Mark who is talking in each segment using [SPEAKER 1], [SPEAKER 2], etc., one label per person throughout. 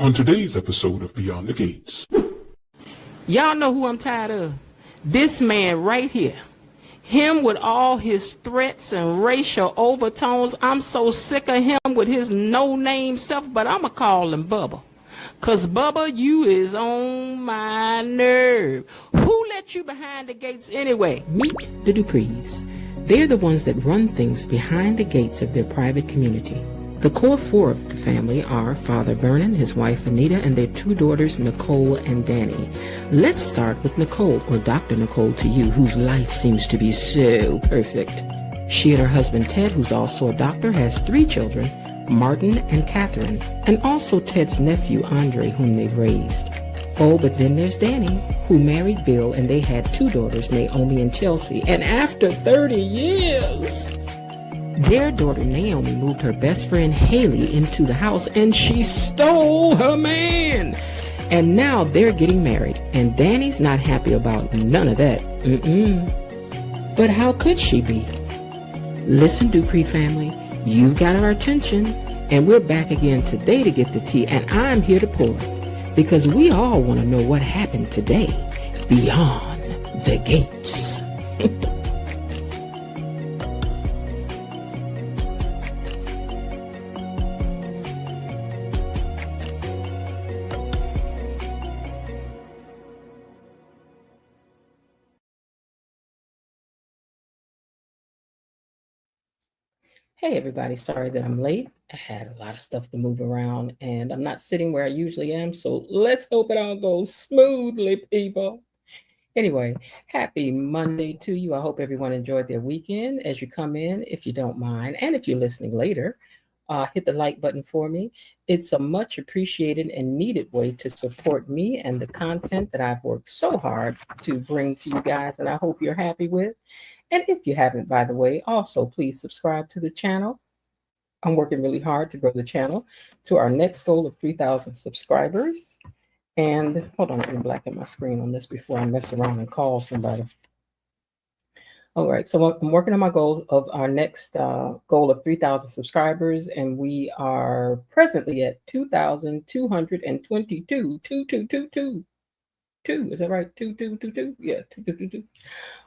[SPEAKER 1] On today's episode of Beyond the Gates.
[SPEAKER 2] Y'all know who I'm tired of? This man right here. Him with all his threats and racial overtones. I'm so sick of him with his no-name self, but I'ma call him Bubba. Cause Bubba, you is on my nerve. Who let you behind the gates anyway? Meet the Duprees. They're the ones that run things behind the gates of their private community. The core four of the family are Father Vernon, his wife Anita, and their two daughters Nicole and Danny. Let's start with Nicole, or Dr. Nicole to you, whose life seems to be so perfect. She and her husband Ted, who's also a doctor, has 3 children, Martin and Catherine, and also Ted's nephew Andre, whom they've raised. Oh, but then there's Danny, who married Bill, and they had 2 daughters, Naomi and Chelsea. And after 30 years... their daughter Naomi moved her best friend Haley into the house and she stole her man. And now they're getting married and Danny's not happy about none of that. But how could she be? Listen, Dupree family, you've got our attention and we're back again today to get the tea, and I'm here to pour it because we all want to know what happened today beyond the gates. Hey everybody, sorry that I'm late. I had a lot of stuff to move around and I'm not sitting where I usually am, so let's hope it all goes smoothly, people. Anyway, happy Monday to you. I hope everyone enjoyed their weekend. As you come in, if you don't mind, and if you're listening later, hit the like button for me. It's a much appreciated and needed way to support me and the content that I've worked so hard to bring to you guys, and I hope you're happy with. And if you haven't, by the way, also please subscribe to the channel. I'm working really hard to grow the channel to our next goal of 3,000 subscribers. And hold on, let me blacken my screen on this before I mess around and call somebody. All right, so I'm working on my goal of our next goal of 3,000 subscribers, and we are presently at 2,222. Is that right? 2222? Yeah, 2222.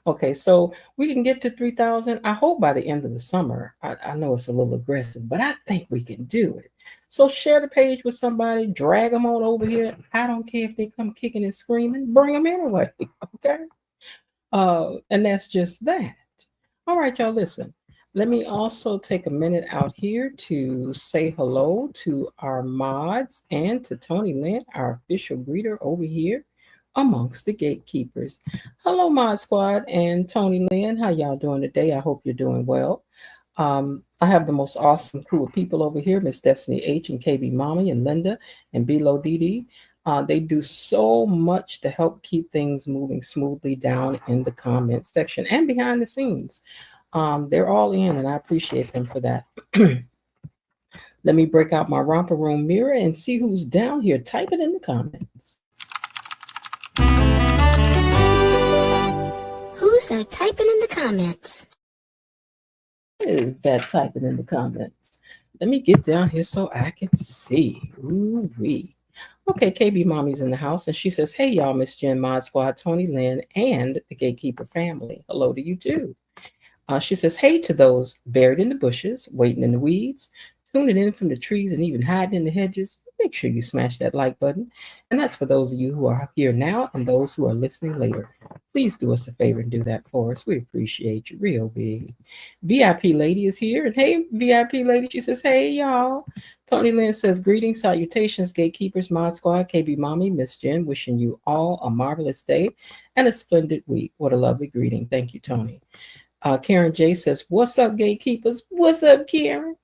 [SPEAKER 2] Okay, so we can get to 3,000. I hope by the end of the summer. I know it's a little aggressive, but I think we can do it. So share the page with somebody, drag them on over here. I don't care if they come kicking and screaming, bring them anyway. Okay. And that's just that. All right, y'all, listen. Let me also take a minute out here to say hello to our mods and to Tony Lynn, our official greeter over here amongst the gatekeepers. Hello, Mod Squad and Tony Lynn. How y'all doing today? I hope you're doing well. I have the most awesome crew of people over here, Miss Destiny H and KB Mommy and Linda and Bilo Didi. They do so much to help keep things moving smoothly down in the comment section and behind the scenes. They're all in, and I appreciate them for that. Let me break out my romper room mirror and see who's down here. Type it in the comments.
[SPEAKER 3] Who's that typing in the comments?
[SPEAKER 2] Is that typing in the comments? Let me get down here so I can see. Ooh-wee. Okay, KB Mommy's in the house, and she says, hey, y'all, Miss Jen, Mod Squad, Tony Lynn, and the Gatekeeper family. Hello to you, too. She says, hey to those buried in the bushes, waiting in the weeds, tuning in from the trees, and even hiding in the hedges. Make sure you smash that like button. And that's for those of you who are here now and those who are listening later. Please do us a favor and do that for us. We appreciate you real big. VIP Lady is here. And hey, VIP Lady, she says, hey, y'all. Tony Lynn says, greetings, salutations, Gatekeepers, Mod Squad, KB Mommy, Miss Jen, wishing you all a marvelous day and a splendid week. What a lovely greeting. Thank you, Tony. Karen J says, what's up, Gatekeepers? What's up, Karen?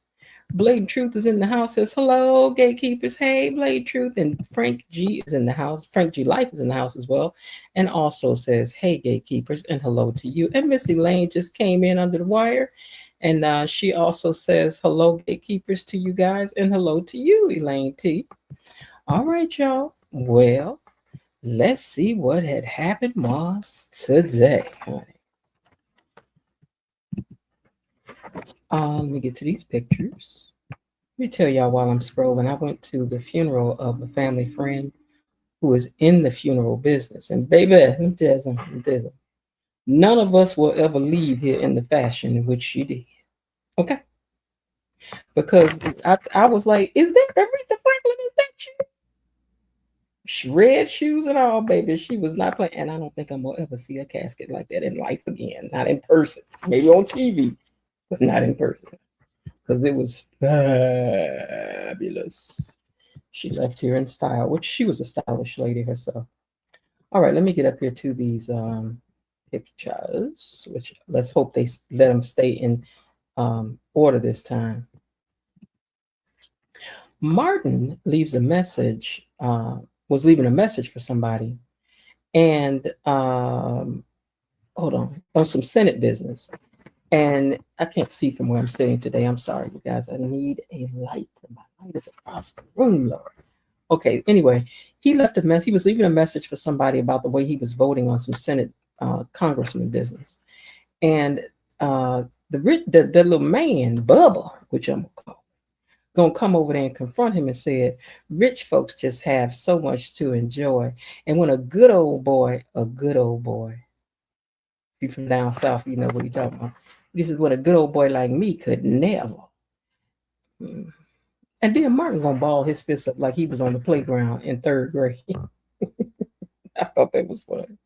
[SPEAKER 2] Blade Truth is in the house, says, hello, Gatekeepers. Hey, Blade Truth. And Frank G is in the house. Frank G Life is in the house as well. And also says, hey, Gatekeepers, and hello to you. And Missy Lane just came in under the wire. And she also says, hello, Gatekeepers, to you guys. And hello to you, Elaine T. All right, y'all. Well, let's see what had happened was today, honey. Let me get to these pictures. Let me tell y'all while I'm scrolling, I went to the funeral of a family friend who is in the funeral business. And baby, let me tell you something. None of us will ever leave here in the fashion in which she did. Okay? Because I was like, is that Aretha Franklin? Is that you? Red shoes and all, baby. She was not playing. And I don't think I'm going to ever see a casket like that in life again. Not in person. Maybe on TV, but not in person. Because it was fabulous. She left here in style, which she was a stylish lady herself. All right, let me get up here to these pictures, which let's hope they let them stay in order this time. Martin leaves a message, was leaving a message for somebody, and hold on some Senate business. And I can't see from where I'm sitting today. I'm sorry, you guys. I need a light. My light is across the room, Lord. Okay, anyway, he left a mess. He was leaving a message for somebody about the way he was voting on some Senate congressman business. And the little man, Bubba, which I'm gonna come over there and confront him and said, rich folks just have so much to enjoy. And when a good old boy, if you're from down south, you know what he's talking about. This is what a good old boy like me could never. And then Martin gonna ball his fist up like he was on the playground in third grade. I thought that was funny.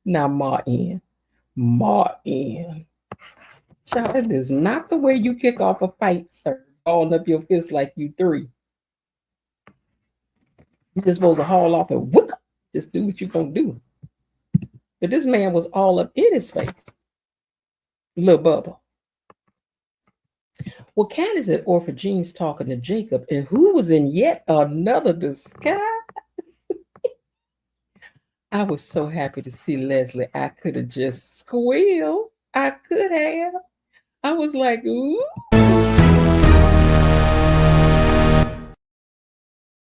[SPEAKER 2] Now Martin. Child, that is not the way you kick off a fight, sir. Balling up your fist like you three. You're just supposed to haul off and whoop. Just do what you're gonna do. But this man was all up in his face. Little Bubba. Well, Candace at Orphan Jean's talking to Jacob, and who was in yet another disguise. I was so happy to see Leslie. I could have just squealed. I could have. I was like, ooh.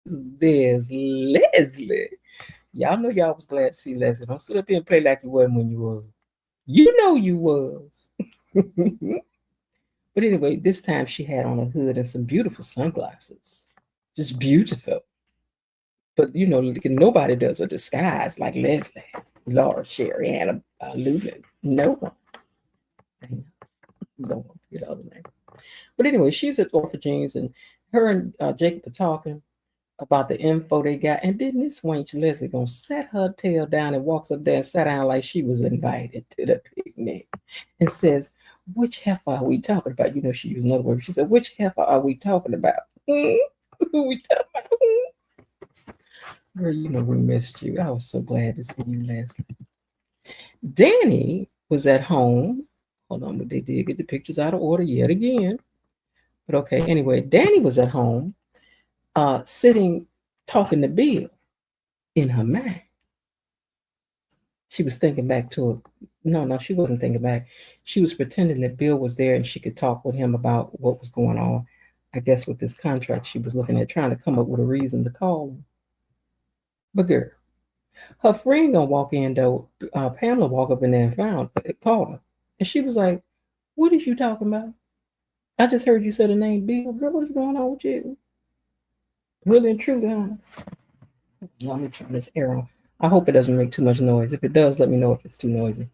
[SPEAKER 2] There's Leslie. Y'all know y'all was glad to see Leslie. Don't sit up here and play like you wasn't when you was. You know you was. But anyway, this time she had on a hood and some beautiful sunglasses. Just beautiful. But you know, nobody does a disguise like Leslie, Laura, Sherry, Anna, Lulu. No one. Don't want to get other name. But anyway, she's at Orphan Jean's, and her and Jacob are talking about the info they got. And then this wench Leslie gonna set her tail down and walks up there and sat down like she was invited to the picnic, and says, "Which heifer are we talking about?" You know, she used another word. She said, "Which heifer are we talking about?" Who we talking about? Girl, you know we missed you. I was so glad to see you, Leslie. Danny was at home. Hold on, but they did get the pictures out of order yet again. But okay, anyway, Danny was at home, sitting, talking to Bill in her mind. She was thinking back to it. No, she wasn't thinking back. She was pretending that Bill was there and she could talk with him about what was going on. I guess with this contract she was looking at, trying to come up with a reason to call him. But girl, her friend gonna walk in though. Pamela walked up in there and called her, and she was like, "What is you talking about? I just heard you say the name Bill. Girl, what is going on with you? Really and truly, huh?" Let me turn this arrow. I hope it doesn't make too much noise. If it does, let me know if it's too noisy.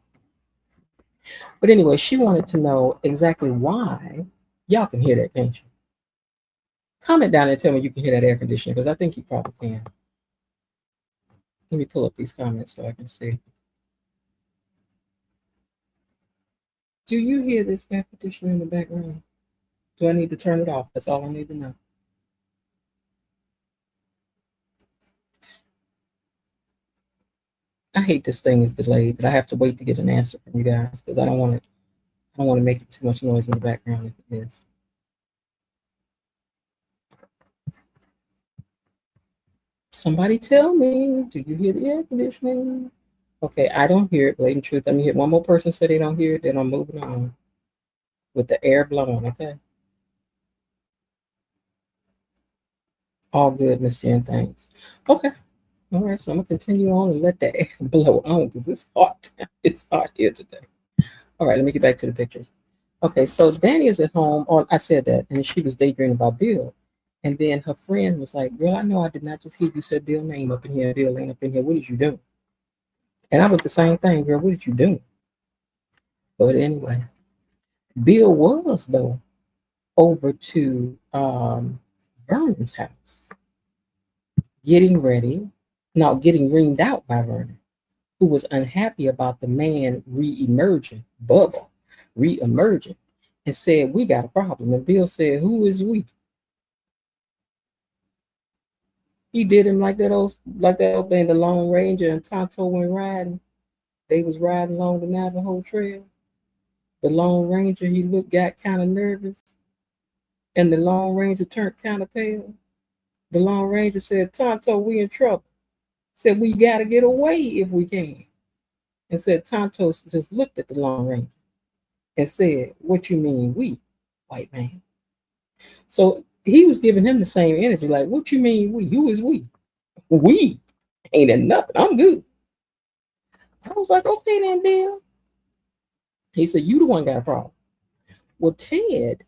[SPEAKER 2] But anyway, she wanted to know exactly why. Y'all can hear that, can't you? Comment down and tell me you can hear that air conditioner, because I think you probably can. Let me pull up these comments so I can see. Do you hear this air conditioner in the background? Do I need to turn it off? That's all I need to know. I hate this thing is delayed, but I have to wait to get an answer from you guys because I don't want to make it too much noise in the background if it is. Somebody tell me, do you hear the air conditioning? Okay, I don't hear it, blatant truth. Let me hear one more person say they don't hear it, then I'm moving on with the air blowing, okay? All good, Miss Jen, thanks. Okay, all right, so I'm gonna continue on and let the air blow on because it's hot. It's hot here today. All right, let me get back to the pictures.
[SPEAKER 4] Okay, so Danny is at home. Or I said that, and she was daydreaming about Bill. And then her friend was like, "Girl, I know I did not just hear you said Bill name up in here. Bill ain't up in here. What did you do?" And I was the same thing, girl. What did you do? But anyway, Bill was though over to Vernon's house, getting ready, no, getting reamed out by Vernon, who was unhappy about the man re-emerging, Bubba, re-emerging, and said, "We got a problem." And Bill said, "Who is we?" He did him like that old thing, the Lone Ranger and Tonto went riding. They was riding along the Navajo Trail. The Lone Ranger, got kind of nervous, and the Lone Ranger turned kind of pale. The Lone Ranger said, "Tonto, we in trouble." Said, "We got to get away if we can." And said, Tonto just looked at the Lone Ranger and said, "What you mean we, white man?" So he was giving him the same energy, like, "What you mean we? Who is we? We ain't enough. I'm good." I was like, "Okay then, Bill." He said, "You the one got a problem." Well, Ted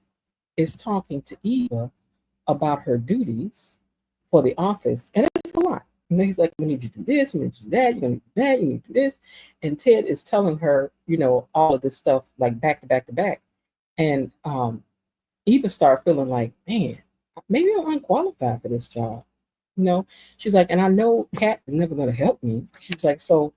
[SPEAKER 4] is talking to Eva about her duties for the office, and it's a lot. He's like, "We need you to do this, we need you to do that, you're gonna do that, you need to do this." And Ted is telling her, all of this stuff like back to back to back. And Eva started feeling like, man, maybe I'm unqualified for this job. She's like, and I know Kat is never gonna help me. She's like, so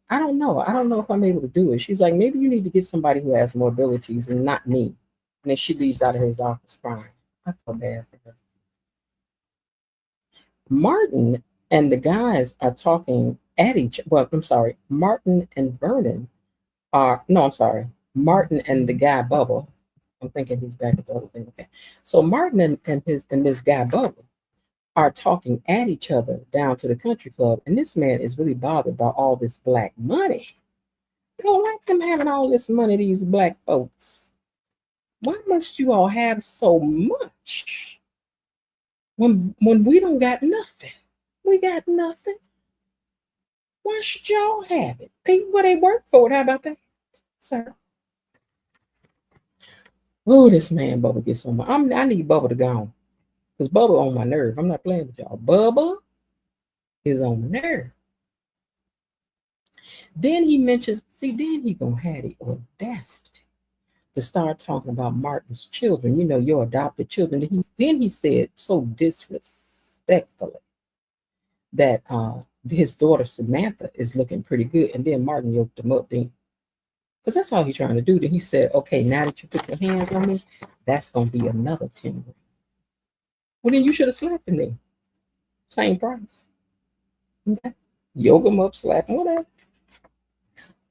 [SPEAKER 4] I don't know. I don't know if I'm able to do it. She's like, maybe you need to get somebody who has more abilities and not me. And then she leaves out of his office crying. I feel bad for her. Martin and the guys are talking at each. Well, I'm sorry. Martin and Vernon are. No, I'm sorry. Martin and the guy Bubba. I'm thinking he's back at the other thing. Okay. So Martin and this guy Bubba are talking at each other down to the country club, and this man is really bothered by all this black money. They don't like them having all this money, these black folks. Why must you all have so much when we don't got nothing? We got nothing. Why should y'all have it? They work for it. How about that, sir? Oh, this man Bubba gets on my. I need Bubba to go on because Bubba on my nerve. I'm not playing with y'all. Bubba is on my nerve. Then he mentions. See, then he gonna have the audacity to start talking about Martin's children. Your adopted children. Then he said so disrespectfully that his daughter Samantha is looking pretty good, and then Martin yoked him up. Then because that's all he's trying to do. Then he said, "Okay, now that you put your hands on me, that's gonna be another 10 grand." Well, then you should have slapped him then. Same price. Okay. Yoke him up, slap him, whatever.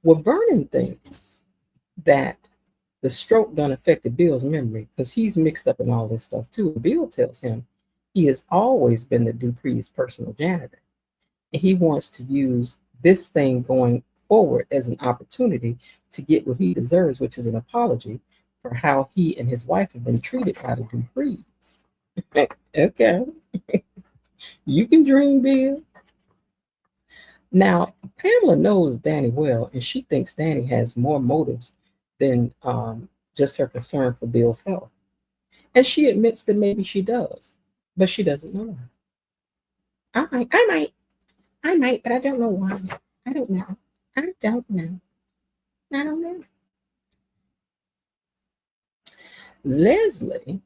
[SPEAKER 4] Well, Vernon thinks that the stroke done affected Bill's memory because he's mixed up in all this stuff too. Bill tells him he has always been the Duprees' personal janitor, and he wants to use this thing going forward as an opportunity to get what he deserves, which is an apology for how he and his wife have been treated by the Duprees. Okay, you can dream, Bill. Now, Pamela knows Danny well, and she thinks Danny has more motives than just her concern for Bill's health. And she admits that maybe she does, but she doesn't know her. I might, but I don't know why. I don't know. I don't know. I don't know. Leslie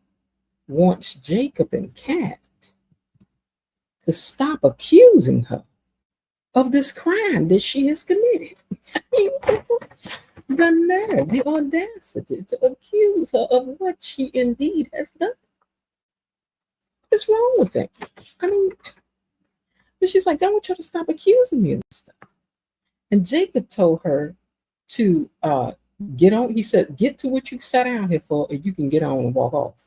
[SPEAKER 4] wants Jacob and Kat to stop accusing her of this crime that she has committed. The nerve, the audacity to accuse her of what she indeed has done. What's wrong with it? I mean, but she's like, I want you to stop accusing me of this stuff. And Jacob told her to get on. He said, get to what you sat down here for, and you can get on and walk off.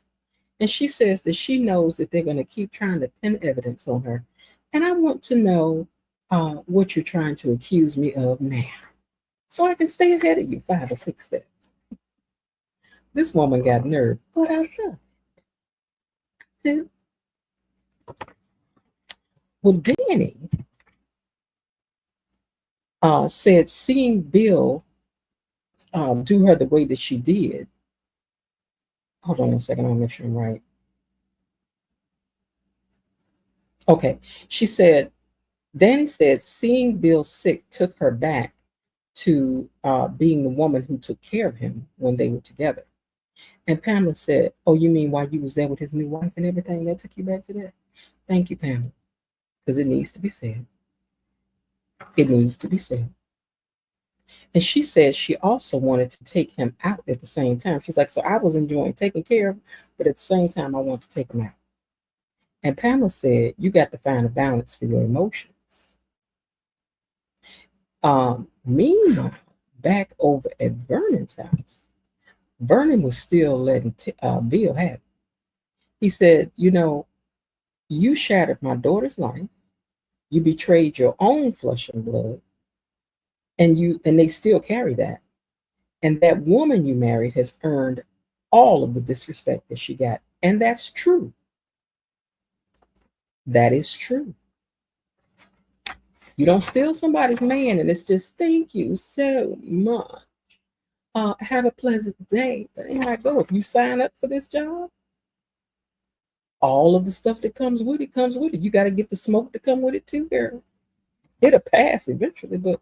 [SPEAKER 4] And she says that she knows that they're going to keep trying to pin evidence on her. And I want to know what you're trying to accuse me of now, so I can stay ahead of you 5 or 6 steps. This woman got nerve, but I love it. Well, Danny said seeing Bill do her the way that she did hold on a second, I'll make sure I'm right. Okay, she said, Danny said, seeing Bill sick took her back to being the woman who took care of him when they were together. And Pamela said, oh, you mean while you was there with his new wife and everything, that took you back to that? Thank you, Pamela, because it needs to be said. It needs to be said. And she said she also wanted to take him out at the same time. She's like, so I was enjoying taking care of him, but at the same time, I want to take him out. And Pamela said, you got to find a balance for your emotions. Meanwhile, back over at Vernon's house, Vernon was still letting Bill have it. He said, you know, you shattered my daughter's life. You betrayed your own flesh and blood. And they still carry that. And that woman you married has earned all of the disrespect that she got. And that's true. That is true. You don't steal somebody's man and it's just thank you so much. Have a pleasant day. That ain't how it go. If you sign up for this job, all of the stuff that comes with it comes with it. You got to get the smoke to come with it too, girl. It'll pass eventually, but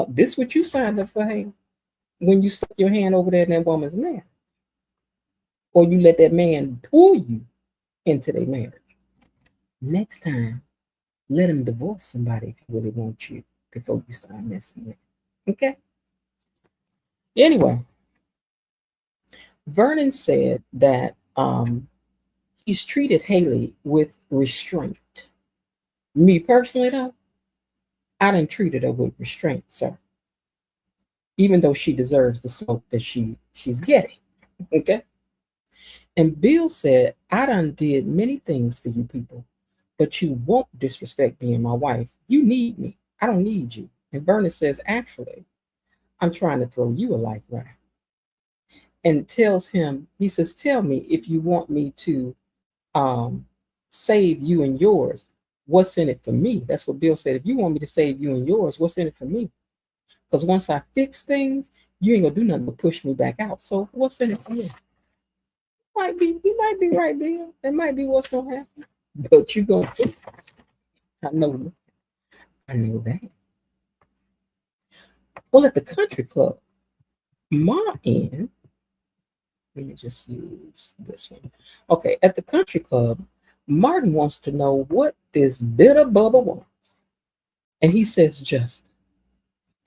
[SPEAKER 4] this what you signed up for, hey, when you stuck your hand over there in that woman's man, or you let that man pull you into their marriage. Next time, let him divorce somebody if he really wants you before you start messing with it. Okay? Anyway, Vernon said that he's treated Haley with restraint. Me personally, though, I done treated her with restraint, sir. Even though she deserves the smoke that she's getting. Okay? And Bill said, I done did many things for you people, but you won't disrespect being my wife. You need me. I don't need you. And Vernon says, actually, I'm trying to throw you a life raft. And tells him, he says, tell me if you want me to save you and yours, what's in it for me? That's what Bill said. If you want me to save you and yours, what's in it for me? Because once I fix things, you ain't gonna do nothing but push me back out. So what's in it for me? You might be right, Bill. That might be what's gonna happen. But you gonna fix it. I know that. Well, at the country club, Martin, let me just use this one. Okay, at the country club, Martin wants to know what this bitter Bubba wants. And he says, justice.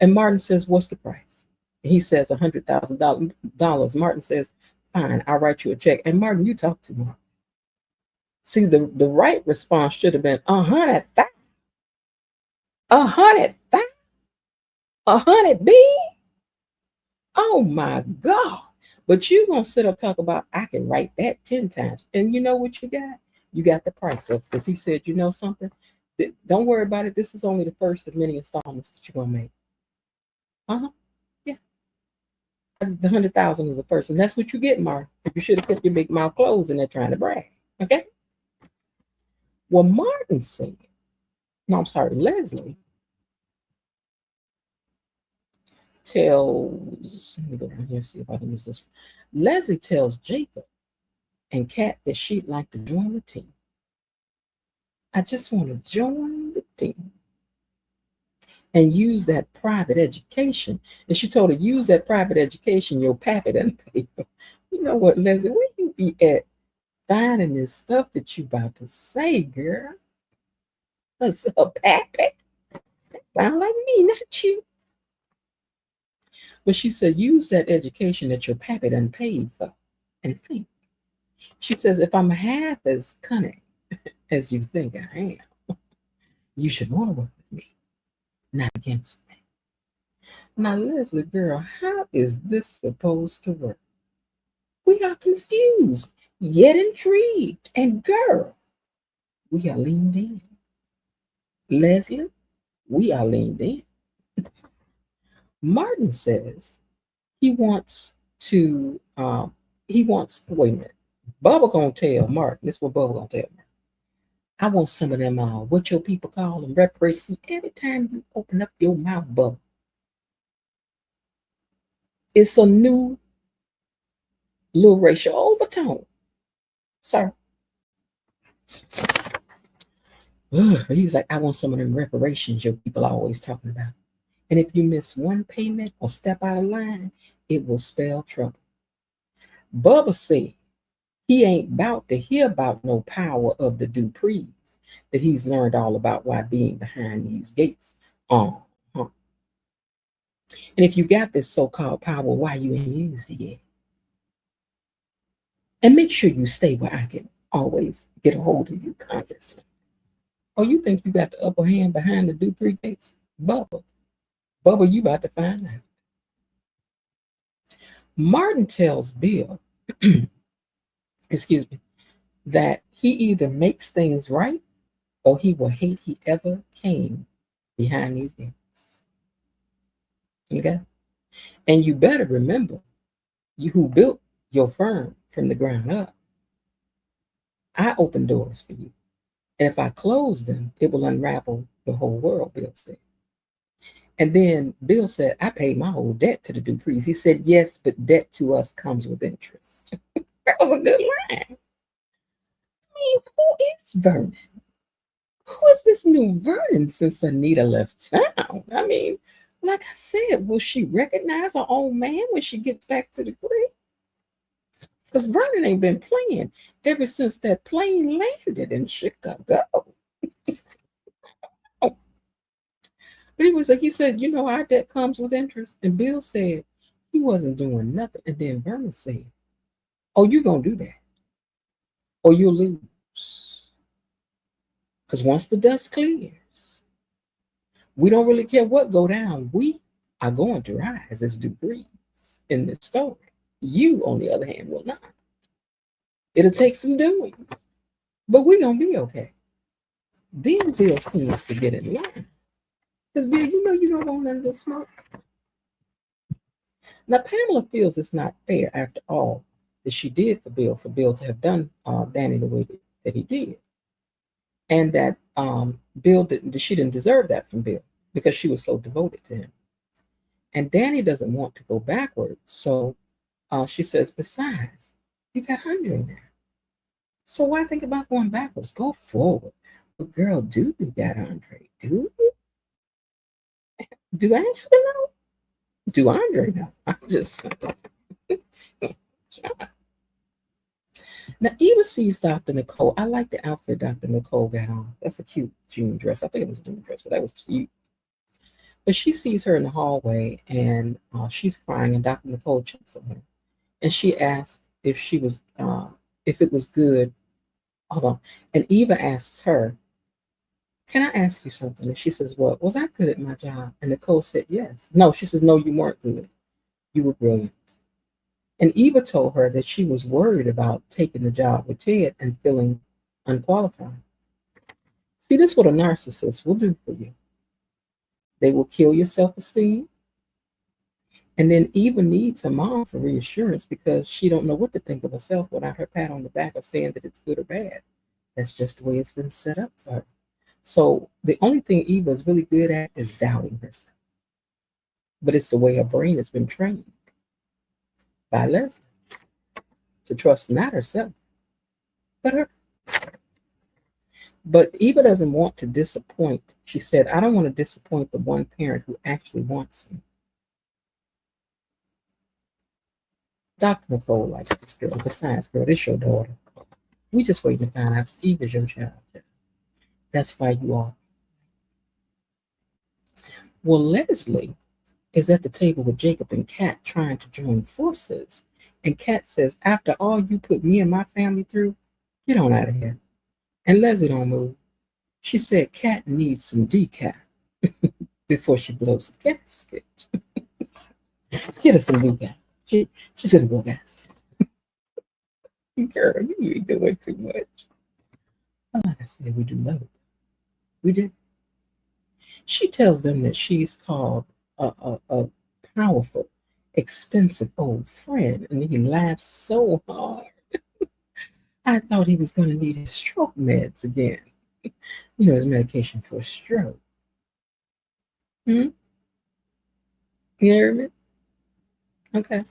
[SPEAKER 4] And Martin says, what's the price? And he says, $100,000. Martin says, fine, I'll write you a check. And Martin, you talk too much. See, the right response should have been 100,000. 100,000. 100 B. Oh my God. But you're going to sit up talk about, I can write that 10 times. And you know what you got? You got the price up. Because he said, you know something? Don't worry about it. This is only the first of many installments that you're going to make. Yeah. The 100,000 is the first. And that's what you get, Mark. You should have kept your big mouth closed and they're trying to brag. Okay? Well, Martin said, no, I'm sorry, Leslie tells, let me go down here and see if I can use this one. Leslie tells Jacob and Kat that she'd like to join the team. I just want to join the team and use that private education. And she told her, use that private education your pappy done paid for. You know what, Leslie, where you be at finding this stuff that you about to say, girl? That's a pappy. Sound like me, not you. But she said, use that education that your pappy done paid for and think. She says, if I'm half as cunning as you think I am, you should want to work with me, not against me. Now, Leslie, girl, how is this supposed to work? We are confused, yet intrigued. And girl, we are leaned in. Leslie, we are leaned in. Martin says he wants, wait a minute. Bubba gonna tell Martin, this is what Bubba gonna tell Martin. I want some of them, what your people call them, reparations. See, every time you open up your mouth, Bubba, it's a new little racial overtone. tone, sir. Ugh. He was like, I want some of them reparations your people are always talking about. And if you miss one payment or step out of line, it will spell trouble. Bubba said he ain't about to hear about no power of the Duprees that he's learned all about while being behind these gates. Uh-huh. And if you got this so-called power, why you ain't used it yet? And make sure you stay where I can always get a hold of you, Congressman. Oh, you think you got the upper hand behind the Dupree gates? Bubba, you about to find out. Martin tells Bill, excuse me, that he either makes things right or he will hate he ever came behind these gates. Okay? And you better remember, you who built your firm from the ground up, I open doors for you. And if I close them, it will unravel the whole world, Bill said. And then Bill said, I paid my whole debt to the Duprees. He said, yes, but debt to us comes with interest. That was a good line. I mean, who is Vernon? Who is this new Vernon since Anita left town? I mean, like I said, will she recognize her old man when she gets back to the crib? Because Vernon ain't been playing ever since that plane landed in Chicago. But he was like, he said, you know, our debt comes with interest. And Bill said he wasn't doing nothing. And then Vernon said, oh, you're going to do that. Or you'll lose. Because once the dust clears, we don't really care what go down. We are going to rise as Duprees in this story. You, on the other hand, will not. It'll take some doing. But we're going to be okay. Then Bill seems to get in line. Because, Bill, you know you don't want none of this smoke. Now, Pamela feels it's not fair, after all, that she did for Bill to have done Danny the way that he did. And that she didn't deserve that from Bill because she was so devoted to him. And Danny doesn't want to go backwards. So she says, besides, you got Andre now. So why think about going backwards? Go forward. But girl, do you got Andre? Do you? Do I actually know? Do Andre know? I'm just Now Eva sees Dr. Nicole. I like the outfit Dr. Nicole got on. That's a cute jean dress. I think it was a jean dress, but that was cute. But she sees her in the hallway and she's crying, and Dr. Nicole checks on her. And she asks if it was good. Hold on. And Eva asks her, can I ask you something? And she says, what? Was I good at my job? And Nicole said, yes. No, she says, no, you weren't good. You were brilliant. And Eva told her that she was worried about taking the job with Ted and feeling unqualified. See, this is what a narcissist will do for you. They will kill your self-esteem. And then Eva needs her mom for reassurance because she don't know what to think of herself without her pat on the back or saying that it's good or bad. That's just the way it's been set up for her. So the only thing Eva is really good at is doubting herself. But it's the way her brain has been trained by Leslie to trust not herself, but her. But Eva doesn't want to disappoint. She said, I don't want to disappoint the one parent who actually wants me. Dr. Nicole likes this girl. Besides, girl, this your daughter. We just waiting to find out if Eva's your child. That's why you are. Well, Leslie is at the table with Jacob and Kat trying to join forces. And Kat says, after all you put me and my family through, get on out of here. And Leslie don't move. She said Kat needs some decaf before she blows the gasket. Get her some decaf. She's gonna blow gas. Girl, you ain't doing too much. Like I said, we do love it. We do. She tells them that she's called a powerful, expensive old friend, and he laughs so hard. I thought he was going to need his stroke meds again. You know, his medication for a stroke. You heard me? Okay.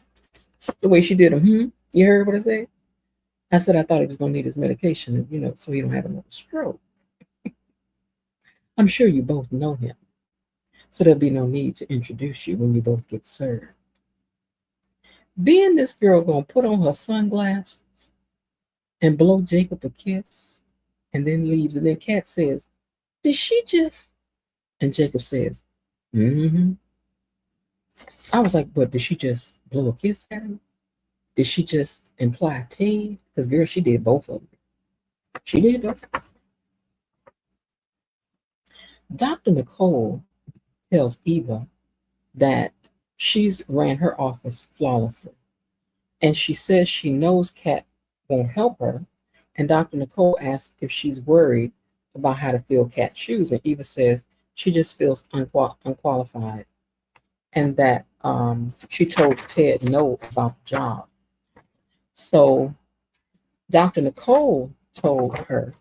[SPEAKER 4] The way she did him. You heard what I said? I said I thought he was going to need his medication, so he don't have another stroke. I'm sure you both know him, so there'll be no need to introduce you when you both get served. Then this girl gonna put on her sunglasses and blow Jacob a kiss, and then leaves. And then Kat says, "Did she just?" And Jacob says, "Mm-hmm." I was like, "But did she just blow a kiss at him? Did she just imply T? Because girl, she did both of them. She did both. Dr. Nicole tells Eva that she's ran her office flawlessly. And she says she knows Kat won't help her. And Dr. Nicole asks if she's worried about how to fill Kat's shoes. And Eva says she just feels unqualified. And that she told Ted no about the job. So Dr. Nicole told her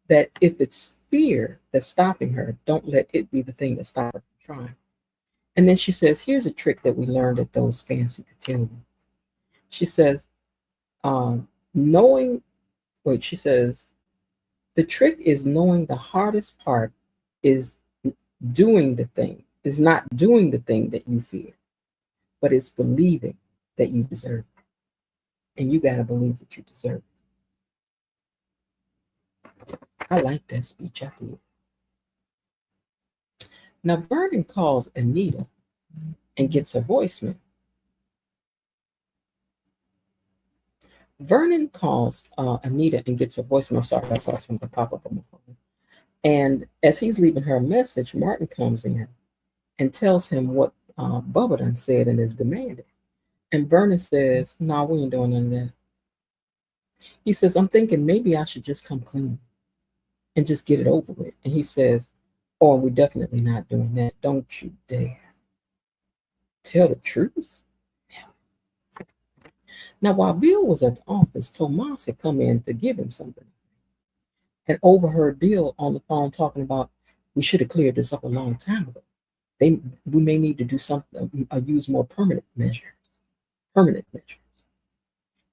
[SPEAKER 4] that if it's fear that's stopping her, don't let it be the thing that stops her from trying. And then she says, here's a trick that we learned at those fancy cotillions. She says, she says, the trick is knowing the hardest part is not doing the thing that you fear, but it's believing that you deserve it. And you got to believe that you deserve it. I like that speech. I did. Now, Vernon calls Anita and gets her voicemail. Vernon calls Anita and gets her voicemail. Sorry, I saw something pop up on my phone. And as he's leaving her a message, Martin comes in and tells him what Bubba done said and is demanding. And Vernon says, no, we ain't doing none of that. He says, I'm thinking maybe I should just come clean and just get it over with. And he says, oh, we're definitely not doing that. Don't you dare. Tell the truth. Now, while Bill was at the office, Tomas had come in to give him something and overheard Bill on the phone talking about, we should have cleared this up a long time ago. We may need to do something, use more permanent measures. And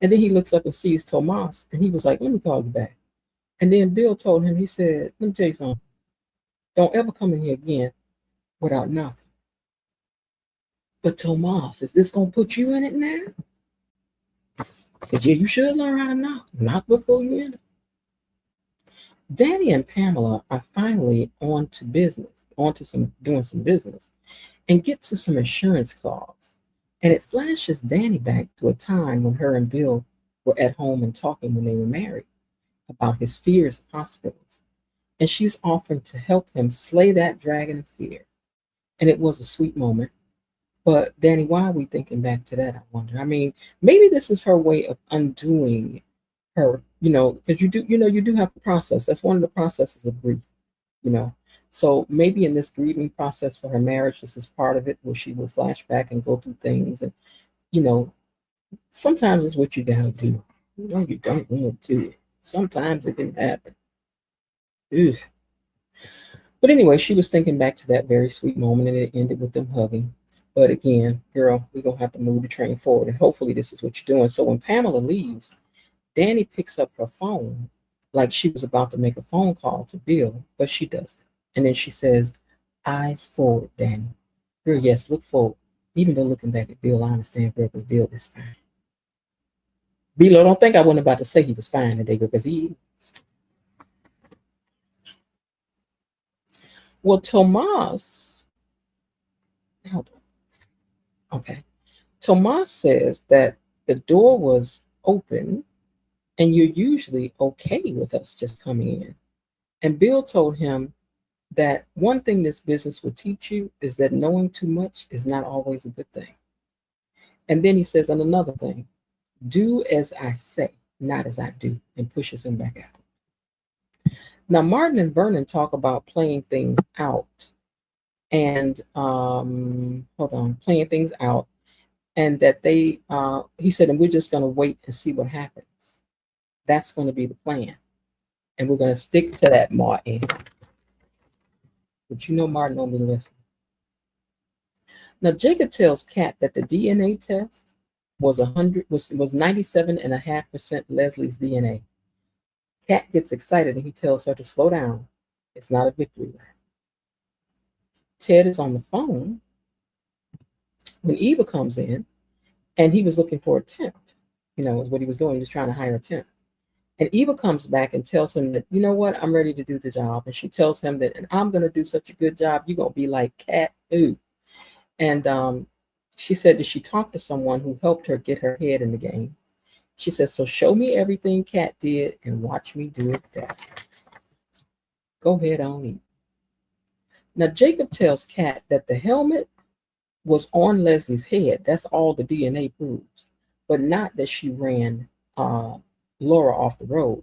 [SPEAKER 4] then he looks up and sees Tomas, and he was like, let me call you back. And then Bill told him, he said, let me tell you something. Don't ever come in here again without knocking. But Tomas, is this going to put you in it now? Because yeah, you should learn how to knock before you enter. Danny and Pamela are finally doing some business, and get to some insurance clause. And it flashes Danny back to a time when her and Bill were at home and talking when they were married about his fears of hospitals. And she's offering to help him slay that dragon of fear. And it was a sweet moment. But Danny, why are we thinking back to that? I wonder. I mean, maybe this is her way of undoing her, because you do have to process. That's one of the processes of grief, So maybe in this grieving process for her marriage, this is part of it where she will flash back and go through things. And, sometimes it's what you got to do. You don't want to do it. Sometimes it can happen. Ugh. But anyway, she was thinking back to that very sweet moment, and it ended with them hugging. But again, girl, we're going to have to move the train forward. And hopefully this is what you're doing. So when Pamela leaves, Danny picks up her phone like she was about to make a phone call to Bill, but she doesn't. And then she says, eyes forward, Danny. Girl, yes, look forward. Even though looking back at Bill, I understand, girl, because Bill is fine. Bill, I don't think I wasn't about to say he was fine today, because he is. Well, Tomas, okay. Tomas says that the door was open and you're usually okay with us just coming in. And Bill told him that one thing this business will teach you is that knowing too much is not always a good thing. And then he says, and another thing, do as I say, not as I do, and pushes him back out. Now, Martin and Vernon talk about playing things out and playing things out. And that he said, and we're just going to wait and see what happens. That's going to be the plan. And we're going to stick to that, Martin. But Martin don't be listening. Now, Jacob tells Kat that the DNA test was 97.5% Leslie's DNA. Kat gets excited and he tells her to slow down. It's not a victory lap. Ted is on the phone when Eva comes in, and he was looking for a temp. Is what he was doing. He was trying to hire a temp. And Eva comes back and tells him that, you know what, I'm ready to do the job. And she tells him that, and I'm going to do such a good job, you're going to be like Kat. Ooh. And she said that she talked to someone who helped her get her head in the game. She says, so show me everything Kat did and watch me do it that. Go ahead on Eva. Now, Jacob tells Kat that the helmet was on Leslie's head. That's all the DNA proves, but not that she ran Laura off the road.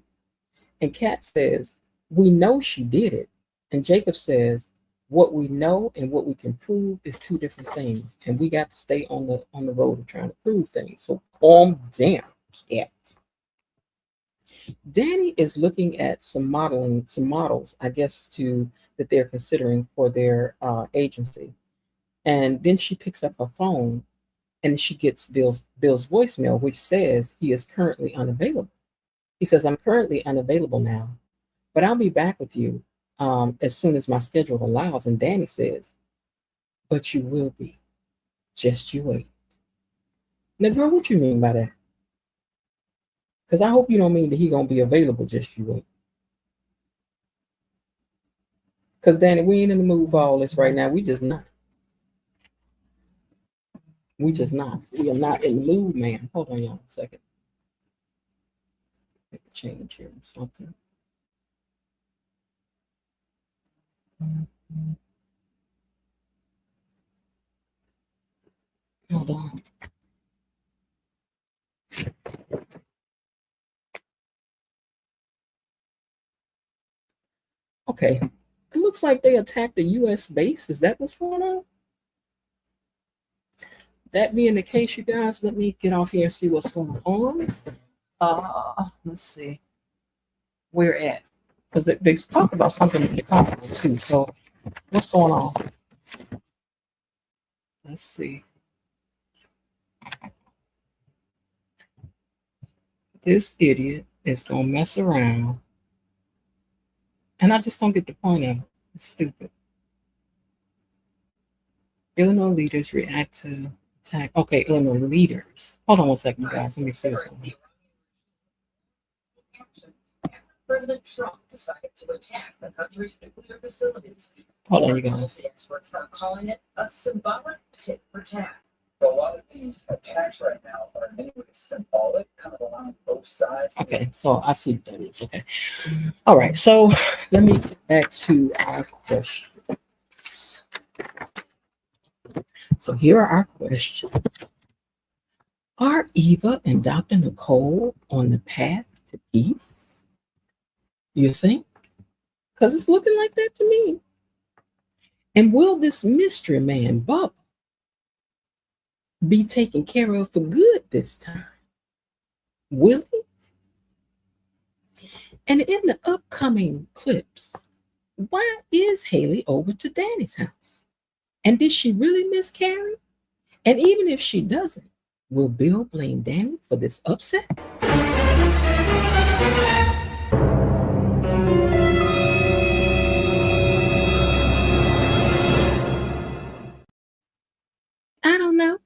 [SPEAKER 4] And Kat says, we know she did it. And Jacob says, what we know and what we can prove is two different things. And we got to stay on the road of trying to prove things. So calm down, Kat. Danny is looking at some models, I guess, that they're considering for their agency. And then she picks up her phone and she gets Bill's voicemail, which says he is currently unavailable. He says, I'm currently unavailable now, but I'll be back with you as soon as my schedule allows. And Danny says, but you will be. Just you wait. Now, girl, what you mean by that? Because I hope you don't mean that he going to be available, just you wait. Because, Danny, we ain't in the mood for all this right now. We just not. We are not in the mood, man. Hold on, y'all, a second. Make a change here or something. Hold on. Okay. It looks like they attacked a U.S. base. Is that what's going on? That being the case, you guys, let me get off here and see what's going on. Let's see. Where at? Because they talk about something in the comments too. So what's going on? Let's see. This idiot is gonna mess around. And I just don't get the point of it. It's stupid. Illinois leaders react to attack. Okay, Illinois leaders. Hold on one second, guys. Let me see what's going on.
[SPEAKER 5] President Trump decided to attack the country's nuclear facilities.
[SPEAKER 4] Hold on, you guys.
[SPEAKER 5] The experts are calling it a symbolic tit for tat. A lot of these attacks right now are in many ways symbolic, kind of along both sides.
[SPEAKER 4] Okay, so I see that is okay. All right, so let me get back to our questions. So here are our questions. Are Eva and Dr. Nicole on the path to peace? You think? Because it's looking like that to me. And will this mystery man, Bob, be taken care of for good this time? Will he? And in the upcoming clips, why is Haley over to Danny's house? And did she really miss Carrie? And even if she doesn't, will Bill blame Danny for this upset? I don't know.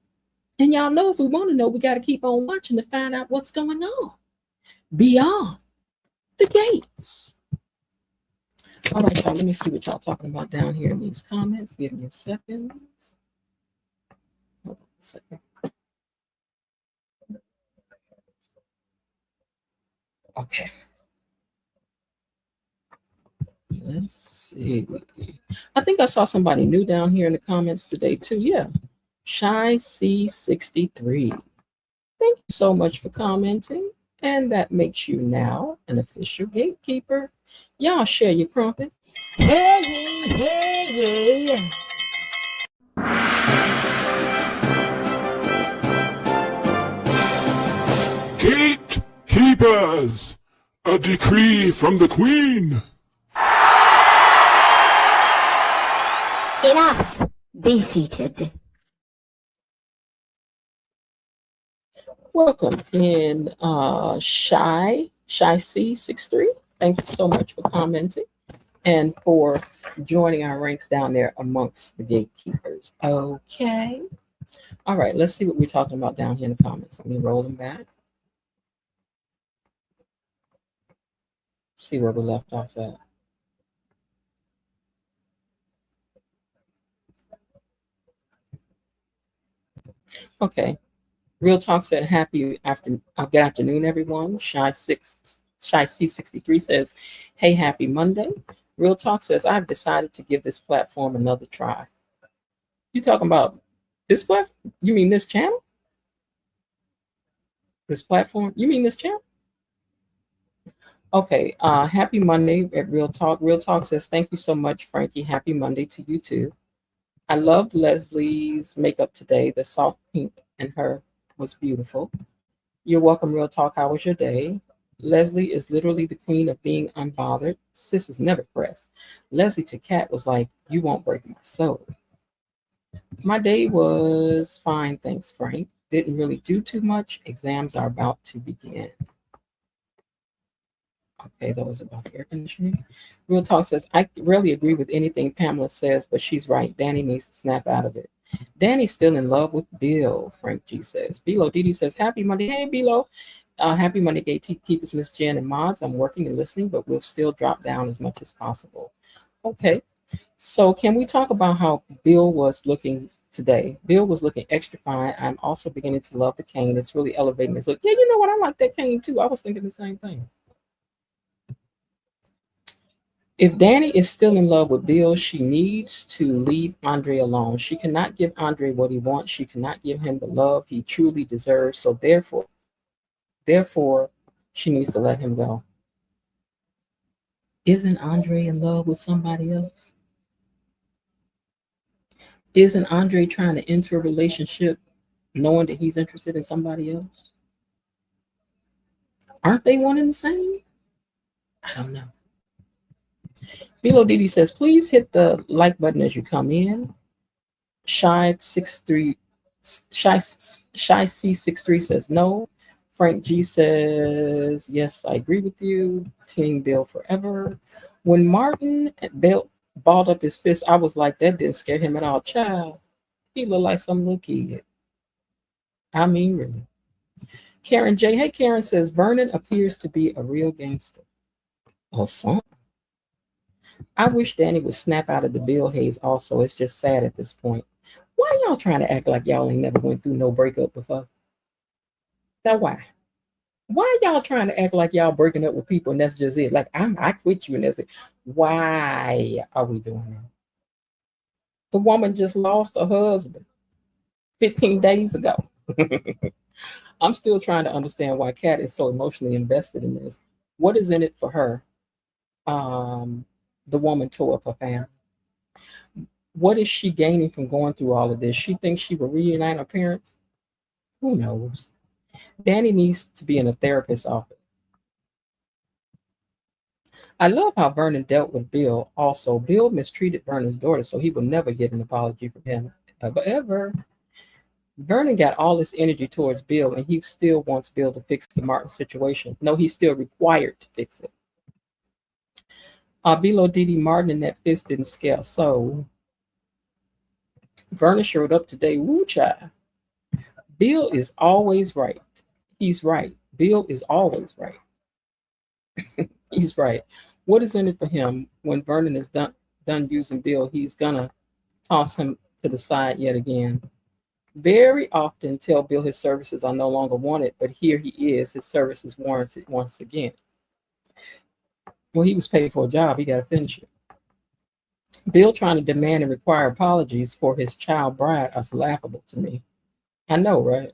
[SPEAKER 4] And y'all know if we want to know, we got to keep on watching to find out what's going on beyond the gates. All right, y'all, let me see what y'all talking about down here in these comments. Give me a second. Hold on a second. Okay. Let's see. I think I saw somebody new down here in the comments today too. Yeah. Shy C63. Thank you so much for commenting. And that makes you now an official gatekeeper. Y'all share your crumpet.
[SPEAKER 3] Hey, hey.
[SPEAKER 1] Gatekeepers! A decree from the Queen!
[SPEAKER 3] Enough. Be seated.
[SPEAKER 4] Welcome in Shy C63. Thank you so much for commenting and for joining our ranks down there amongst the gatekeepers. Okay. All right, let's see what we're talking about down here in the comments. Let me roll them back. See where we left off at. Okay. Real Talk said, good afternoon, everyone. Shy C63 says, hey, happy Monday. Real Talk says, I've decided to give this platform another try. You talking about this platform? You mean this channel? This platform? You mean this channel? Okay. Happy Monday at Real Talk. Real Talk says, thank you so much, Frankie. Happy Monday to you too. I loved Leslie's makeup today. The soft pink in her was beautiful. You're welcome, Real Talk. How was your day? Leslie is literally the queen of being unbothered. Sis is never pressed. Leslie to Kat was like, you won't break my soul. My day was fine, thanks, Frank. Didn't really do too much. Exams are about to begin. Okay, that was about the air conditioning. Real Talk says, I rarely agree with anything Pamela says, but she's right. Danny needs to snap out of it. Danny's still in love with Bill, Frank G says. Bilo Didi says, happy Monday. Hey, Bilo. Happy Monday, gatekeepers, Miss Jen and Mods. I'm working and listening, but we'll still drop down as much as possible. Okay, so can we talk about how Bill was looking today? Bill was looking extra fine. I'm also beginning to love the cane. It's really elevating his look. Yeah, you know what? I like that cane too. I was thinking the same thing. If Danny is still in love with Bill, she needs to leave Andre alone. She cannot give Andre what he wants. She cannot give him the love he truly deserves. So therefore, she needs to let him go. Isn't Andre in love with somebody else? Isn't Andre trying to enter a relationship knowing that he's interested in somebody else? Aren't they one and the same? I don't know. Bilo Didi says, please hit the like button as you come in. Shy C63 says no. Frank G says, yes, I agree with you. Team Bill forever. When Martin balled up his fist, I was like, that didn't scare him at all. Child, he looked like some little kid. I mean, really. Karen J. Hey, Karen says, Vernon appears to be a real gangster. Oh, son. I wish Danny would snap out of the Bill haze also. It's just sad at this point. Why y'all trying to act like y'all ain't never went through no breakup before? Now why? Why y'all trying to act like y'all breaking up with people and that's just it? Like I quit you and that's it. Why are we doing that? The woman just lost her husband 15 days ago. I'm still trying to understand why Kat is so emotionally invested in this. What is in it for her? The woman tore up her family. What is she gaining from going through all of this? She thinks she will reunite her parents? Who knows? Danny needs to be in a therapist's office. I love how Vernon dealt with Bill. Also, Bill mistreated Vernon's daughter, so he will never get an apology from him ever. Vernon got all this energy towards Bill, and he still wants Bill to fix the Martin situation. No, he's still required to fix it. Below Didi Martin and that fist didn't scale. So Vernon showed up today. Woo child. Bill is always right. He's right. Bill is always right. He's right. What is in it for him when Vernon is done using Bill? He's gonna toss him to the side yet again. Very often tell Bill his services are no longer wanted, but here he is, his services warranted once again. Well, he was paid for a job, he got to finish it. Bill trying to demand and require apologies for his child bride is laughable to me. I know, right?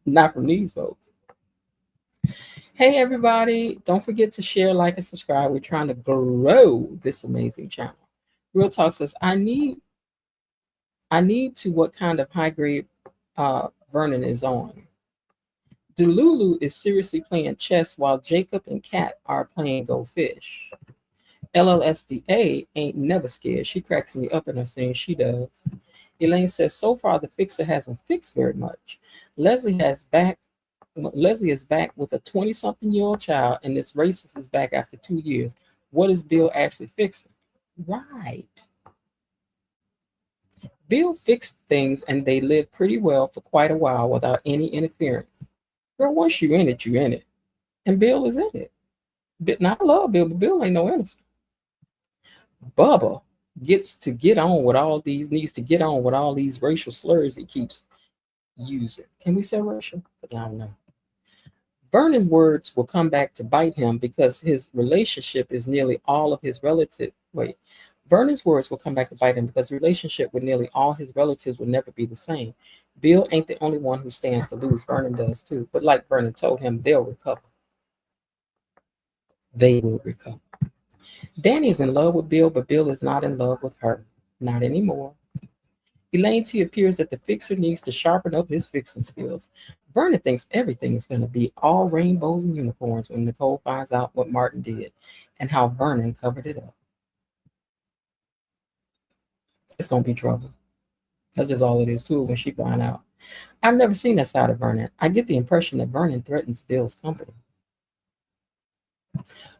[SPEAKER 4] Not from these folks. Hey, everybody. Don't forget to share, like, and subscribe. We're trying to grow this amazing channel. Real Talk says, I need to what kind of high grade Vernon is on. Delulu is seriously playing chess while Jacob and Kat are playing Go Fish. LLSDA ain't never scared. She cracks me up in her saying she does. Elaine says, so far the fixer hasn't fixed very much. Leslie is back with a 20-something-year-old child, and this racist is back after 2 years. What is Bill actually fixing? Right. Bill fixed things, and they lived pretty well for quite a while without any interference. Girl, once you're in it, you're in it. And Bill is in it. Now, I love Bill, but Bill ain't no innocent. Bubba needs to get on with all these racial slurs he keeps using. Can we say racial? Because I don't know. Vernon's words will come back to bite him because his relationship is nearly all of his relatives. Vernon's words will come back to bite him because the relationship with nearly all his relatives will never be the same. Bill ain't the only one who stands to lose. Vernon does too. But like Vernon told him, they'll recover. They will recover. Danny is in love with Bill, but Bill is not in love with her. Not anymore. Elaine T. appears that the fixer needs to sharpen up his fixing skills. Vernon thinks everything is going to be all rainbows and unicorns when Nicole finds out what Martin did and how Vernon covered it up. It's going to be trouble. That's just all it is, too, when she finds out. I've never seen that side of Vernon. I get the impression that Vernon threatens Bill's company.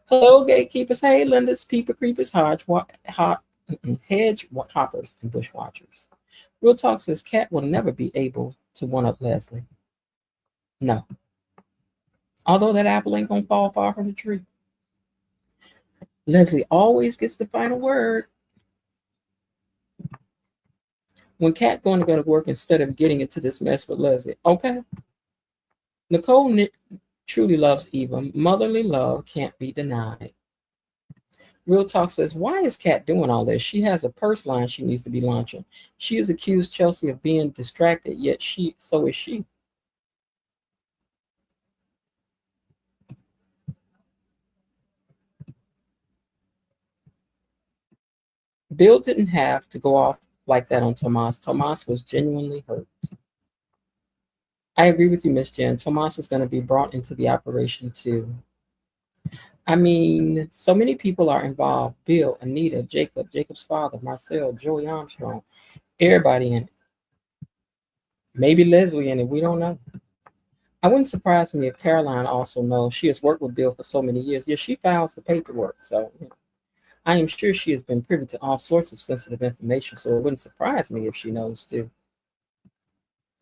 [SPEAKER 4] Hello, gatekeepers. Hey, Linda's, peeper creepers, hedge hoppers, and bush watchers. Real Talk says Kat will never be able to one-up Leslie. No. Although that apple ain't gonna fall far from the tree. Leslie always gets the final word. When Kat going to go to work instead of getting into this mess with Leslie, okay? Nicole truly loves Eva. Motherly love can't be denied. Real Talk says, why is Kat doing all this? She has a purse line she needs to be launching. She has accused Chelsea of being distracted, yet so is she. Bill didn't have to go off like that on Tomas. Tomas was genuinely hurt. I agree with you, Miss Jen. Tomas is going to be brought into the operation too. I mean, so many people are involved. Bill, Anita, Jacob, Jacob's father, Marcel, Joey Armstrong, everybody in it. Maybe Leslie in it, we don't know. I wouldn't surprise me if Caroline also knows. She has worked with Bill for so many years. Yeah, she files the paperwork, so I am sure she has been privy to all sorts of sensitive information, so it wouldn't surprise me if she knows too.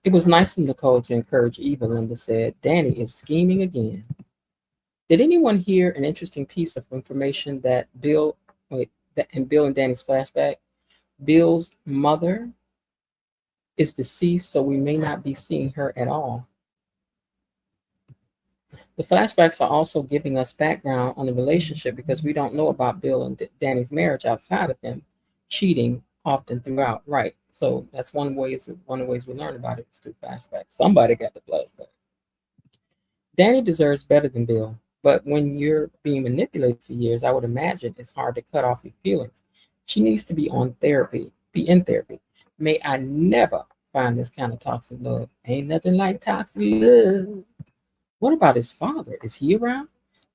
[SPEAKER 4] It was nice of Nicole to encourage Eva, Linda said. Danny is scheming again. Did anyone hear an interesting piece of information that in Bill and Danny's flashback? Bill's mother is deceased, so we may not be seeing her at all. The flashbacks are also giving us background on the relationship because we don't know about Bill and Danny's marriage outside of him cheating often throughout. Right. So that's one of the ways we learn about it is through flashbacks. Somebody got the flashback. Danny deserves better than Bill, but when you're being manipulated for years, I would imagine it's hard to cut off your feelings. She needs to be in therapy. May I never find this kind of toxic love. Ain't nothing like toxic love. What about his father? Is he around?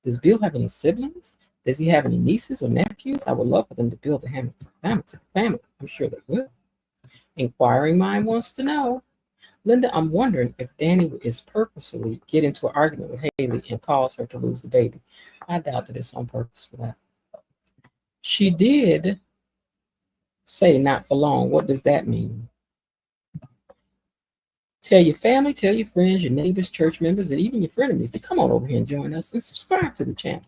[SPEAKER 4] Does Bill have any siblings? Does he have any nieces or nephews? I would love for them to build a Hamilton family. I'm sure they will. Inquiring mind wants to know. Linda, I'm wondering if Danny is purposely get into an argument with Haley and cause her to lose the baby. I doubt that it's on purpose for that. She did say not for long. What does that mean? Tell your family, tell your friends, your neighbors, church members, and even your frenemies to come on over here and join us and subscribe to the channel.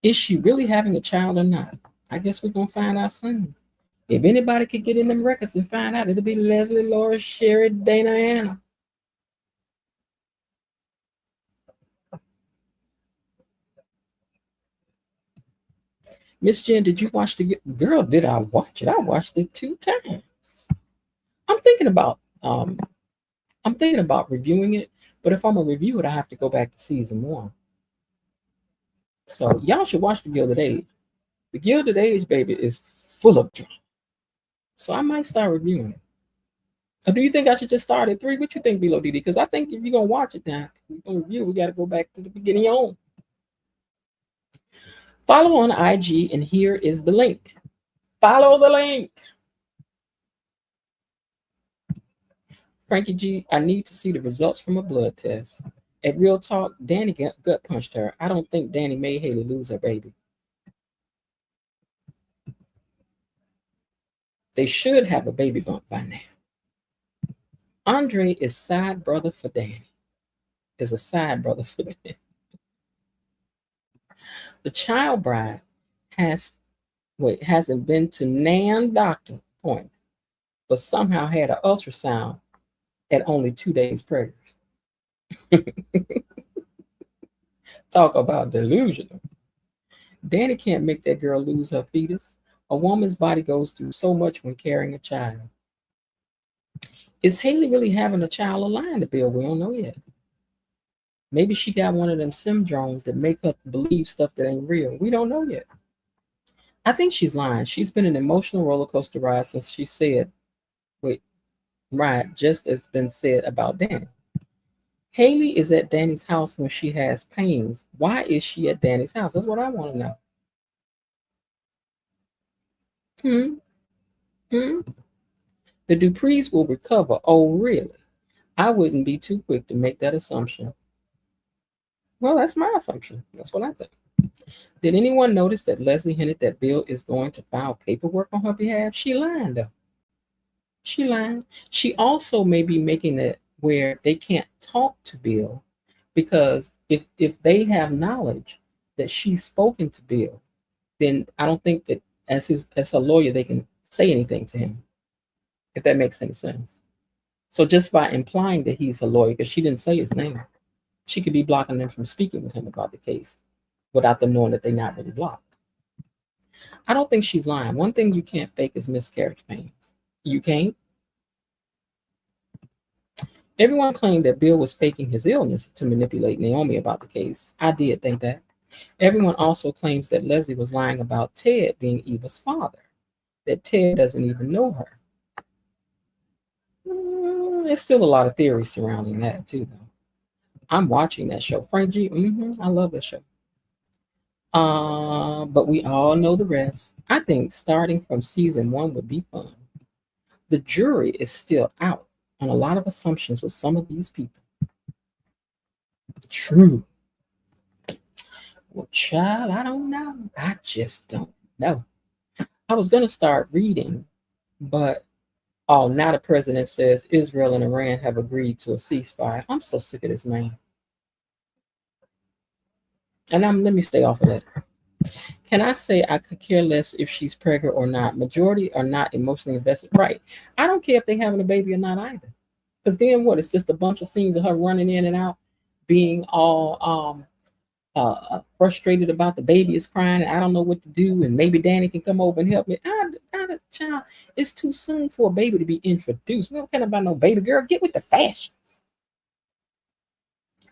[SPEAKER 4] Is she really having a child or not? I guess we're going to find out soon. If anybody could get in them records and find out, it'll be Leslie, Laura, Sherry, Dana, Anna. Miss Jen, did you watch the girl? Did I watch it? I watched it 2 times. I'm thinking about reviewing it, but if I'm gonna review it, I have to go back to season 1. So y'all should watch The Gilded Age. The Gilded Age, baby, is full of drama. So I might start reviewing it. Or do you think I should just start at 3? What you think, Below DD? Because I think if you're gonna watch it now, we're gonna review, we gotta go back to the beginning on. Follow on IG, and here is the link. Follow the link. Frankie G, I need to see the results from a blood test. At Real Talk, Danny gut punched her. I don't think Danny made Haley lose her baby. They should have a baby bump by now. Andre is side brother for Danny. Is a side brother for Danny. The child bride hasn't been to Nan doctor appointment, but somehow had an ultrasound at only 2 days pregnant. Talk about delusional. Danny can't make that girl lose her fetus. A woman's body goes through so much when carrying a child. Is Haley really having a child or lying to Bill? We don't know yet. Maybe she got one of them syndromes that make her believe stuff that ain't real. We don't know yet. I think she's lying. She's been an emotional roller coaster ride since she said, just as been said about Danny. Haley is at Danny's house when she has pains. Why is she at Danny's house? That's what I want to know. The Duprees will recover. Oh, really? I wouldn't be too quick to make that assumption. Well, that's my assumption. That's what I think. Did anyone notice that Leslie hinted that Bill is going to file paperwork on her behalf? She lied, though. She lied. She also may be making it where they can't talk to Bill, because if they have knowledge that she's spoken to Bill, then I don't think that as a lawyer they can say anything to him, if that makes any sense. So just by implying that he's a lawyer, because she didn't say his name, she could be blocking them from speaking with him about the case without them knowing that they're not really blocked. I don't think she's lying. One thing you can't fake is miscarriage pains. You can't. Everyone claimed that Bill was faking his illness to manipulate Naomi about the case. I did think that. Everyone also claims that Leslie was lying about Ted being Eva's father, that Ted doesn't even know her. There's still a lot of theories surrounding that too, though. I'm watching that show. Frank G, I love that show. But we all know the rest. I think starting from season 1 would be fun. The jury is still out on a lot of assumptions with some of these people. True. Well, child, I don't know. I just don't know. I was going to start reading, but now the president says Israel and Iran have agreed to a ceasefire. I'm so sick of this man. And let me stay off of that. Can I say I could care less if she's pregnant or not? Majority are not emotionally invested. Right. I don't care if they're having a baby or not either. Because then what? It's just a bunch of scenes of her running in and out, being all frustrated about the baby is crying and I don't know what to do, and maybe Danny can come over and help me. Child, it's too soon for a baby to be introduced. We don't care about no baby girl. Get with the fashions.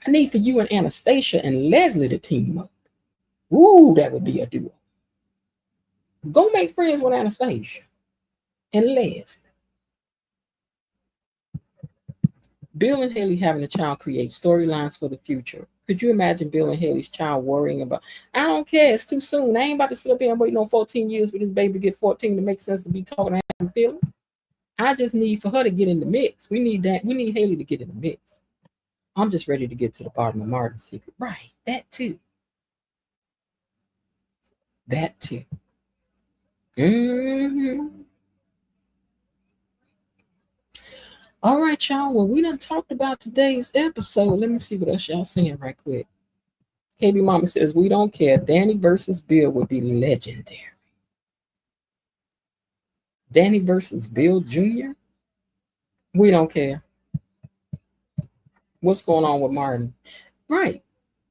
[SPEAKER 4] I need for you and Anastasia and Leslie to team up. Ooh, that would be a duo. Go make friends with Anastasia and Leslie. Bill and Haley having a child creates storylines for the future. Could you imagine Bill and Haley's child worrying about, I don't care, it's too soon. I ain't about to sit up here and wait on 14 years for this baby to get 14 to make sense to be talking and having feelings. I just need for her to get in the mix. We need that. We need Haley to get in the mix. I'm just ready to get to the bottom of Martin's secret. Right, that too. That too. All right, y'all. Well, we done talked about today's episode. Let me see what else y'all saying right quick. KB Mama says, we don't care. Danny versus Bill would be legendary. Danny versus Bill Jr.? We don't care. What's going on with Martin? Right.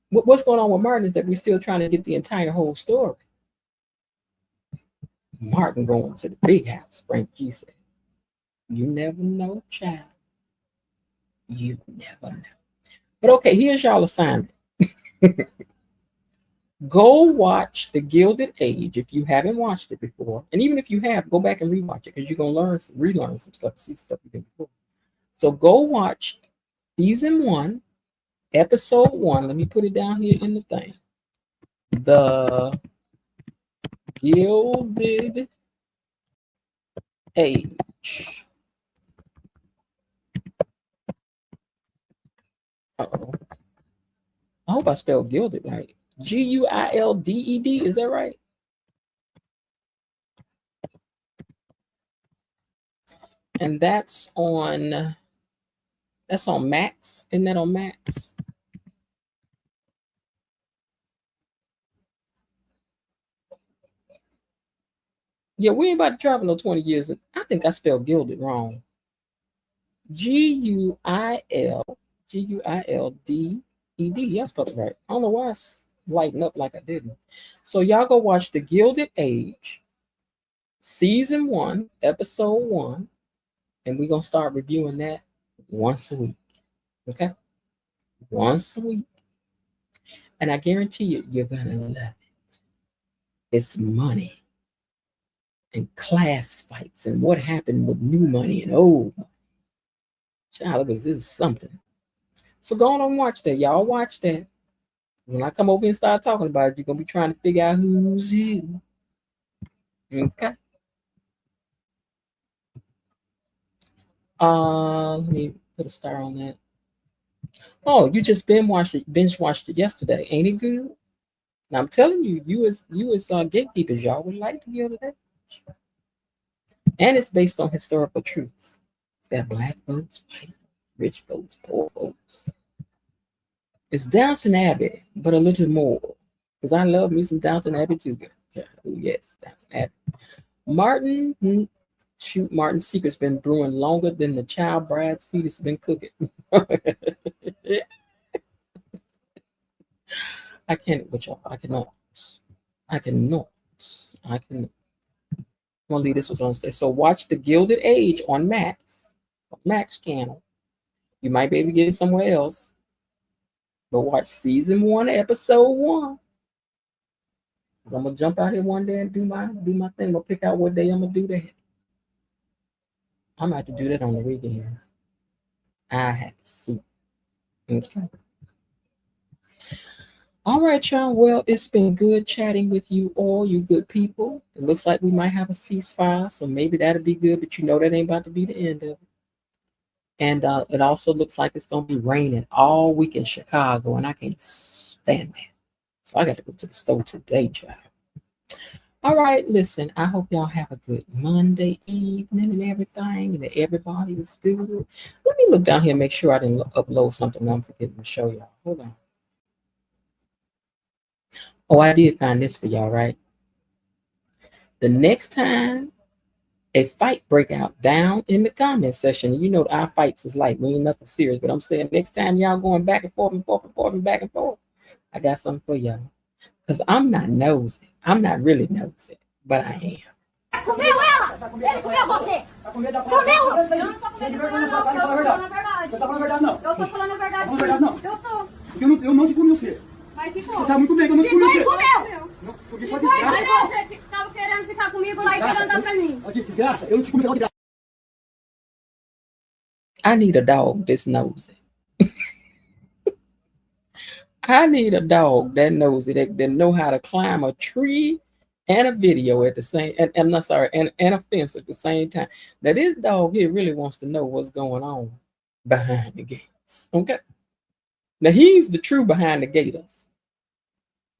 [SPEAKER 4] What's going on with Martin is that we're still trying to get the entire whole story. Martin going to the big house, Frank G said. You never know, child. You never know. But okay, here's y'all assignment. Go watch The Gilded Age if you haven't watched it before. And even if you have, go back and rewatch it because you're going to relearn some stuff, see stuff you did before. So go watch season 1, episode 1. Let me put it down here in the thing. The Gilded Age. Uh-oh. I hope I spelled gilded right. Guilded, is that right? And that's on Max. Isn't that on Max? Yeah, we ain't about to travel no 20 years. I think I spelled gilded wrong. Guilded. Yeah, I spelled it right. I don't know why it's lighting up like I didn't. So y'all go watch The Gilded Age, season 1, episode 1, and we're gonna start reviewing that once a week. Okay? Once a week. And I guarantee you, you're gonna love it. It's money and class fights and what happened with new money and old money. Child, this is something. So go on and watch that. Y'all watch that. When I come over and start talking about it, you're gonna be trying to figure out who's who. Okay. Let me put a star on that. Oh, you just binge watched it yesterday. Ain't it good? Now I'm telling you, you as gatekeepers, y'all would like to be able to. And it's based on historical truths. It's got black folks, white, rich folks, poor folks. It's Downton Abbey, but a little more. Because I love me some Downton Abbey too. Yeah. Oh, yes, Downton Abbey. Martin's secret's been brewing longer than the child bride's fetus has been cooking. I can't with y'all. I cannot. I'm gonna leave this was on stage. So watch The Gilded Age on Max channel. You might be able to get it somewhere else. But watch season 1, episode 1. I'm gonna jump out here one day and do my thing. I'm gonna pick out what day I'm gonna do that. I'm gonna have to do that on the weekend. I have to see. Okay. All right, y'all. Well, it's been good chatting with you all, you good people. It looks like we might have a ceasefire, so maybe that'll be good, but you know that ain't about to be the end of it. And it also looks like it's going to be raining all week in Chicago, and I can't stand that. So I got to go to the store today, child. All right, listen, I hope y'all have a good Monday evening and everything, and that everybody is good. Let me look down here and make sure I didn't upload something I'm forgetting to show y'all. Hold on. Oh, I did find this for y'all, right? The next time a fight break out down in the comment section, you know our fights is like, we ain't nothing serious, but I'm saying next time y'all going back and forth and forth and forth and back and forth, I got something for y'all. Because I'm not nosy. I'm not really nosy, but I am.
[SPEAKER 3] Comeu ela! Ele comeu você! Comeu! Eu não tô comendo não, eu tô falando a verdade.
[SPEAKER 6] Você tá falando a verdade, não?
[SPEAKER 3] Eu tô falando a verdade.
[SPEAKER 6] Tá falando a verdade, não?
[SPEAKER 3] Eu tô.
[SPEAKER 6] Porque eu não te comi você.
[SPEAKER 3] Mas ficou.
[SPEAKER 6] Você sabe muito bem que eu não te comi você.
[SPEAKER 3] Comeu!
[SPEAKER 6] Não, porque só
[SPEAKER 3] Foi, mas
[SPEAKER 6] desgraça.
[SPEAKER 3] você tava querendo ficar comigo lá e querendo dar pra mim.
[SPEAKER 6] Aqui, desgraça, eu não te comi, você não desgraça.
[SPEAKER 4] I need a dog that's nosy. I need a dog that nosy, that know how to climb a tree and a video at the same, and I'm not sorry, and a fence at the same time. Now this dog here really wants to know what's going on behind the gates. Okay. Now he's the true behind the gators.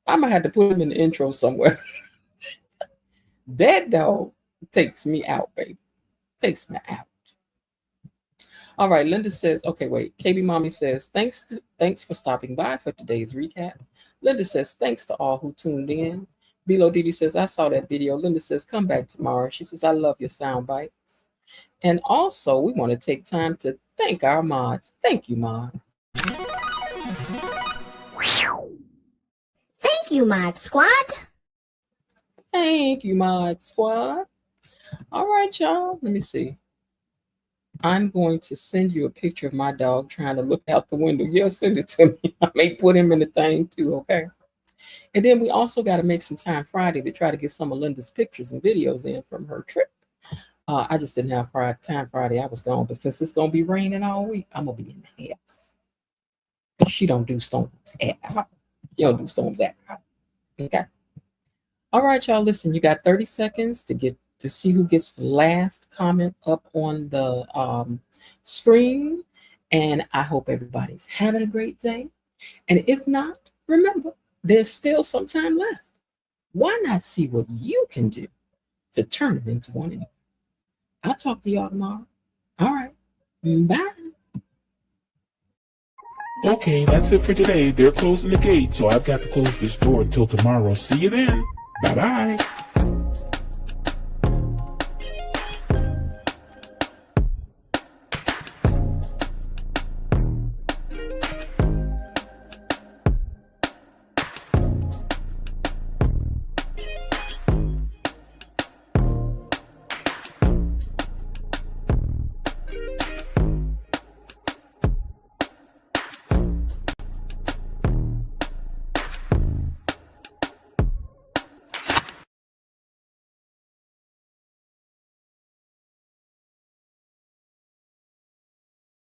[SPEAKER 4] I'm gonna have to put him in the intro somewhere. That dog takes me out, baby. Takes me out. All right, Linda says, okay, wait. KB Mommy says, thanks for stopping by for today's recap. Linda says, thanks to all who tuned in. Bilo Didi says, I saw that video. Linda says, come back tomorrow. She says, I love your sound bites. And also, we want to take time to thank our mods. Thank you, Mod.
[SPEAKER 3] Thank you, Mod Squad.
[SPEAKER 4] Thank you, Mod Squad. All right, y'all. Let me see. I'm going to send you a picture of my dog trying to look out the window. Yeah, send it to me. I may put him in the thing too, okay? And then we also got to make some time Friday to try to get some of Linda's pictures and videos in from her trip. I just didn't have time Friday. I was gone. But since it's going to be raining all week, I'm going to be in the house. She don't do storms at all. She don't do storms at all. Okay? All right, y'all. Listen, you got 30 seconds to see who gets the last comment up on the screen. And I hope everybody's having a great day. And if not, remember, there's still some time left. Why not see what you can do to turn it into one another? I'll talk to y'all tomorrow. All right. Bye.
[SPEAKER 1] Okay, that's it for today. They're closing the gate, so I've got to close this door until tomorrow. See you then. Bye-bye.